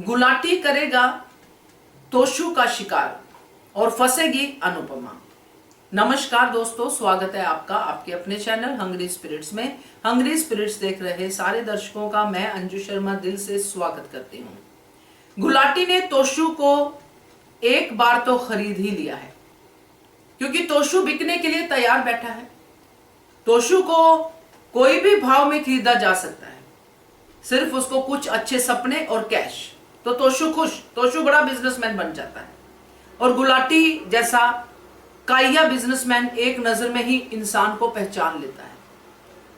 गुलाटी करेगा तोशु का शिकार और फंसेगी अनुपमा। नमस्कार दोस्तों, स्वागत है आपका आपके अपने चैनल हंग्री स्पिरिट्स में। हंग्री स्पिरिट्स देख रहे सारे दर्शकों का मैं अंजू शर्मा दिल से स्वागत करती हूँ। गुलाटी ने तोशु को एक बार तो खरीद ही लिया है, क्योंकि तोशु बिकने के लिए तैयार बैठा है। तोशु को कोई भी भाव में खरीदा जा सकता है, सिर्फ उसको कुछ अच्छे सपने और कैश, तो तोशु खुश, तोशु बड़ा बिजनेसमैन बन जाता है। और गुलाटी जैसा काया बिजनेसमैन एक नजर में ही इंसान को पहचान लेता है।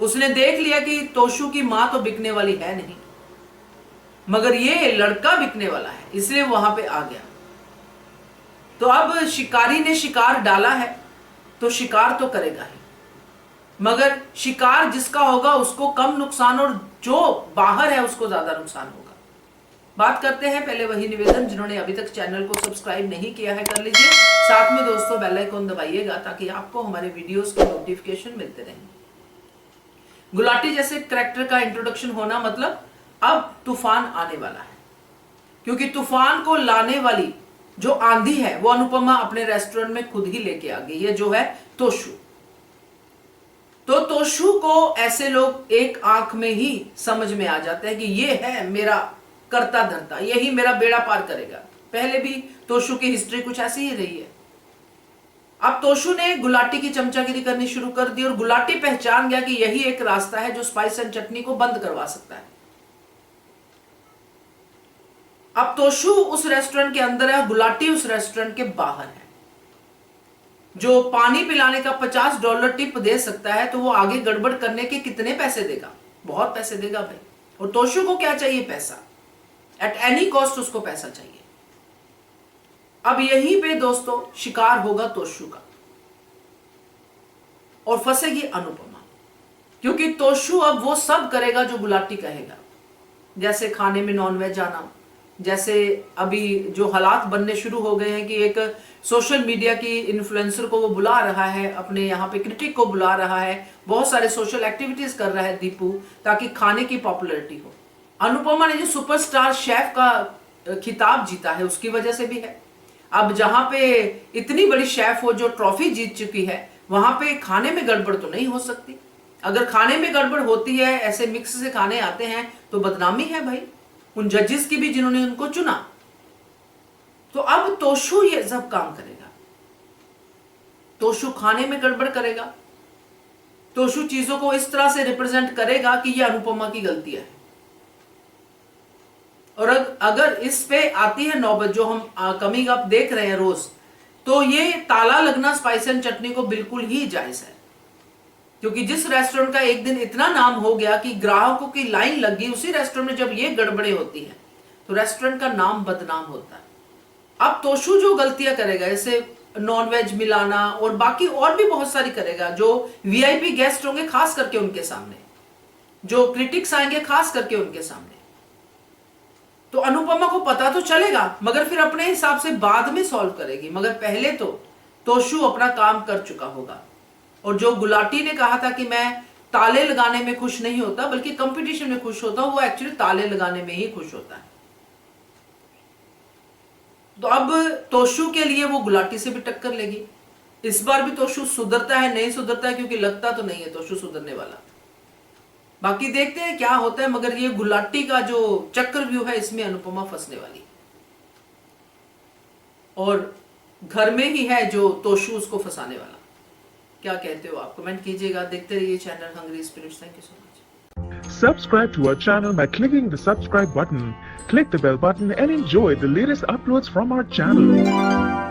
उसने देख लिया कि तोशु की मां तो बिकने वाली है नहीं, मगर ये लड़का बिकने वाला है, इसलिए वहां पे आ गया। तो अब शिकारी ने शिकार डाला है तो शिकार तो करेगा ही, मगर शिकार जिसका होगा उसको कम नुकसान और जो बाहर है उसको ज्यादा नुकसान होगा। बात करते हैं, पहले वही निवेदन, जिन्होंने अभी तक चैनल को सब्सक्राइब नहीं किया है कर लीजिए, साथ में दोस्तों बेल आइकन दबाइएगा ताकि आपको हमारे वीडियोस के नोटिफिकेशन मिलते रहें। गुलाटी जैसे कैरेक्टर का इंट्रोडक्शन होना मतलब अब तूफान आने वाला है, क्योंकि तूफान को लाने वाली जो आंधी है वो अनुपमा अपने रेस्टोरेंट में खुद ही लेके आ गई है, जो है तोशु। तो तोशु को ऐसे लोग एक आंख में ही समझ में आ जाते हैं कि ये है मेरा करता धरता, यही मेरा बेड़ा पार करेगा। पहले भी तोशु की हिस्ट्री कुछ ऐसी ही रही है। अब तोशु ने गुलाटी की चमचागिरी करनी शुरू कर दी और गुलाटी पहचान गया कि यही एक रास्ता है जो स्पाइस एंड चटनी को बंद करवा सकता है। अब तोशु उस रेस्टोरेंट के अंदर है, गुलाटी उस रेस्टोरेंट के बाहर है। जो पानी पिलाने का $50 टिप दे सकता है, तो वो आगे गड़बड़ करने के कितने पैसे देगा? बहुत पैसे देगा भाई। और तोशु को क्या चाहिए? पैसा। एट एनी कॉस्ट उसको पैसा चाहिए। अब यहीं पे दोस्तों शिकार होगा तोशु का और फंसेगी अनुपमा, क्योंकि तोशु अब वो सब करेगा जो गुलाटी कहेगा। जैसे खाने में नॉनवेज आना, जैसे अभी जो हालात बनने शुरू हो गए हैं कि एक सोशल मीडिया की इन्फ्लुएंसर को वो बुला रहा है, अपने यहाँ पे क्रिटिक को बुला रहा है, बहुत सारे सोशल एक्टिविटीज कर रहा है दीपू, ताकि खाने की पॉपुलैरिटी हो। अनुपमा ने जो सुपरस्टार शेफ का खिताब जीता है उसकी वजह से भी है। अब जहां पे इतनी बड़ी शेफ हो जो ट्रॉफी जीत चुकी है, वहां पे खाने में गड़बड़ तो नहीं हो सकती। अगर खाने में गड़बड़ होती है, ऐसे मिक्स से खाने आते हैं, तो बदनामी है भाई उन जजेस की भी जिन्होंने उनको चुना। तो अब तोशु ये सब काम करेगा। तोशु खाने में गड़बड़ करेगा, तोशु चीजों को इस तरह से रिप्रेजेंट करेगा कि ये अनुपमा की गलती है। और अगर इस पे आती है नौबत, जो हम कमिंग अप देख रहे हैं रोज, तो ये ताला लगना स्पाइस एंड चटनी को बिल्कुल ही जायज है। क्योंकि जिस रेस्टोरेंट का एक दिन इतना नाम हो गया कि ग्राहकों की लाइन लग गई, उसी रेस्टोरेंट में जब ये गड़बड़े होती हैं तो रेस्टोरेंट का नाम बदनाम होता है। अब तोशु जो गलतियां करेगा, जैसे नॉनवेज मिलाना और बाकी और भी बहुत सारी करेगा, जो वीआईपी गेस्ट होंगे खास करके उनके सामने, जो क्रिटिक्स आएंगे खास करके उनके सामने, तो अनुपमा को पता तो चलेगा, मगर फिर अपने हिसाब से बाद में सॉल्व करेगी। मगर पहले तो तोशु अपना काम कर चुका होगा। और जो गुलाटी ने कहा था कि मैं ताले लगाने में खुश नहीं होता बल्कि कंपटीशन में खुश होता हूं, वो एक्चुअली ताले लगाने में ही खुश होता है। तो अब तोशु के लिए वो गुलाटी से भी टक्कर लेगी। इस बार भी तोशु सुधरता है नहीं सुधरता है, क्योंकि लगता तो नहीं है तोशु सुधरने वाला। बाकी देखते हैं क्या होता है, मगर ये गुलाटी का जो चक्रव्यूह है इसमें अनुपमा फंसने वाली, और घर में ही है जो तोशु उसको फंसाने वाला। क्या कहते हो आप? कमेंट कीजिएगा। देखते रहिए channel hungry spirits. Thank you so much. Subscribe to our channel by clicking the subscribe button. Click the bell button and enjoy the latest uploads from our channel.